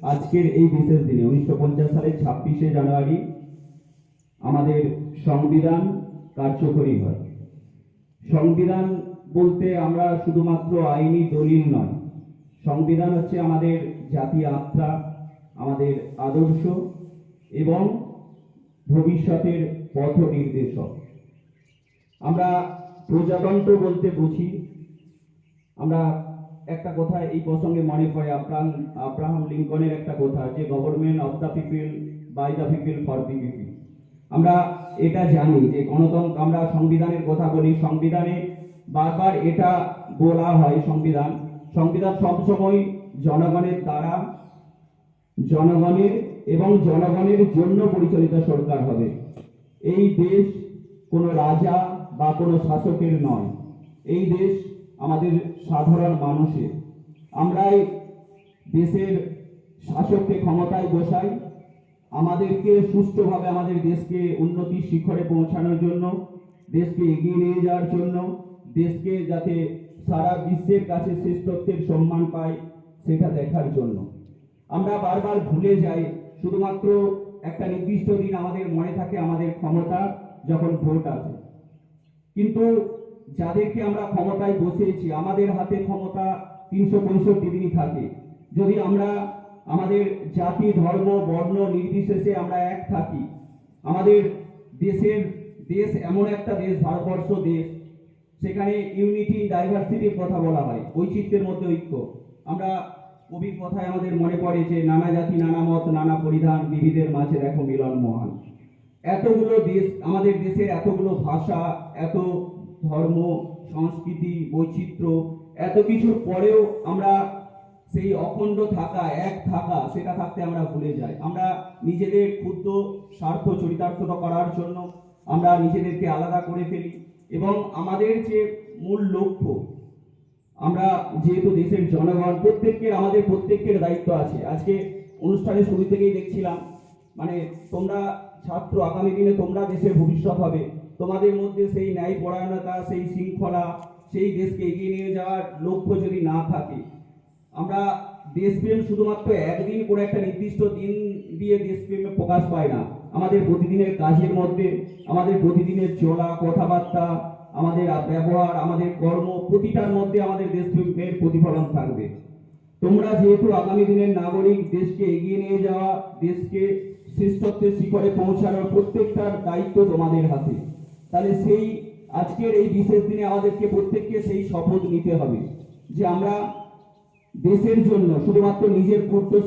আজকের এই বিশেষ দিনে 1950 সালের 26শে জানুয়ারি আমাদের সংবিধান কার্যকরী হয়। সংবিধান বলতে আমরা শুধুমাত্র আইনি দলিল নয়, সংবিধান হচ্ছে আমাদের জাতীয় আত্মা, আমাদের আদর্শ এবং ভবিষ্যতের পথ নির্দেশক। আমরা প্রজাতন্ত্র বলতে বুঝি, আমরা একটা কথা এই প্রসঙ্গে মনে পড়ে আব্রাহাম লিঙ্কনের একটা কথা, যে government of the people, by the people, for the people. আমরা এটা জানি যে গণতন্ত্র, আমরা সংবিধানের কথা বলি, সংবিধানে বারবার এটা বলা হয়, সংবিধান সবসময় জনগণের দ্বারা, জনগণের এবং জনগণের জন্য পরিচালিত সরকার হবে। এই দেশ কোনো রাজা বা কোনো শাসকের নয়, এই দেশ আমাদের সাধারণ মানুষের। আমরাই দেশের শাসককে ক্ষমতায় বসাই, আমাদেরকে সুষ্ঠুভাবে আমাদের দেশকে উন্নতির শিখরে পৌঁছানোর জন্য, দেশকে এগিয়ে নিয়ে যাওয়ার জন্য, দেশকে যাতে সারা বিশ্বের কাছে শ্রেষ্ঠত্বের সম্মান পায় সেটা দেখার জন্য। আমরা বারবার ভুলে যাই, শুধুমাত্র একটা নির্দিষ্ট দিন আমাদের মনে থাকে, আমাদের ক্ষমতা যখন ভোট আছে। কিন্তু যাদেরকে আমরা ক্ষমতায় বসিয়েছি, আমাদের হাতে ক্ষমতা 365 দিনই থাকে। যদি আমরা আমাদের জাতি, ধর্ম, বর্ণ নির্বিশেষে আমরা এক থাকি, আমাদের দেশ এমন একটা দেশ, ভারতবর্ষ দেশ, সেখানে ইউনিটি ইন ডাইভার্সিটির কথা বলা হয়, বৈচিত্র্যের মধ্যে ঐক্য। আমরা কবির কথায় আমাদের মনে পড়ে যে নানা জাতি নানা মত নানা পরিধান, বিবিধের মাঝে দেখো মিলন মহান। এতগুলো দেশ, আমাদের দেশের এতগুলো ভাষা, এত ধর্ম, সংস্কৃতি, বৈচিত্র্য, এত কিছুর পরেও আমরা সেই অখণ্ড থাকা, এক থাকা, সেটা থাকতে আমরা ভুলে যাই। আমরা নিজেদের ক্ষুদ্র স্বার্থ চরিতার্থতা করার জন্য আমরা নিজেদেরকে আলাদা করে ফেলি এবং আমাদের যে মূল লক্ষ্য, আমরা যেহেতু দেশের জনগণ, আমাদের প্রত্যেকের দায়িত্ব আছে। আজকে অনুষ্ঠানের শুরু থেকেই দেখছিলাম, মানে তোমরা ছাত্র, আগামী দিনে তোমরা দেশের ভবিষ্যৎ হবে। তোমাদের মধ্যে সেই ন্যায়পরায়ণতা, সেই শৃঙ্খলা, সেই দেশকে এগিয়ে নিয়ে যাওয়ার লক্ষ্য যদি না থাকে, আমরা দেশপ্রেম শুধুমাত্র একদিন করে একটা নির্দিষ্ট দিন দিয়ে দেশপ্রেমে প্রকাশ পায় না। আমাদের প্রতিদিনের কাজের মধ্যে, আমাদের প্রতিদিনের চলা, কথাবার্তা, আমাদের ব্যবহার, আমাদের কর্ম, প্রতিটার মধ্যে আমাদের দেশপ্রেমের প্রতিফলন থাকবে। তোমরা যেহেতু আগামী দিনের নাগরিক, দেশকে এগিয়ে নিয়ে যাওয়া, দেশকে শ্রেষ্ঠত্বের শিখরে পৌঁছানোর প্রত্যেকটার দায়িত্ব তোমাদের হাতে। তাহলে সেই আজকের এই বিশেষ দিনে আমাদেরকে প্রত্যেককে সেই শপথ নিতে হবে যে আমরা দেশের জন্য শুধুমাত্র নিজের কর্তব্য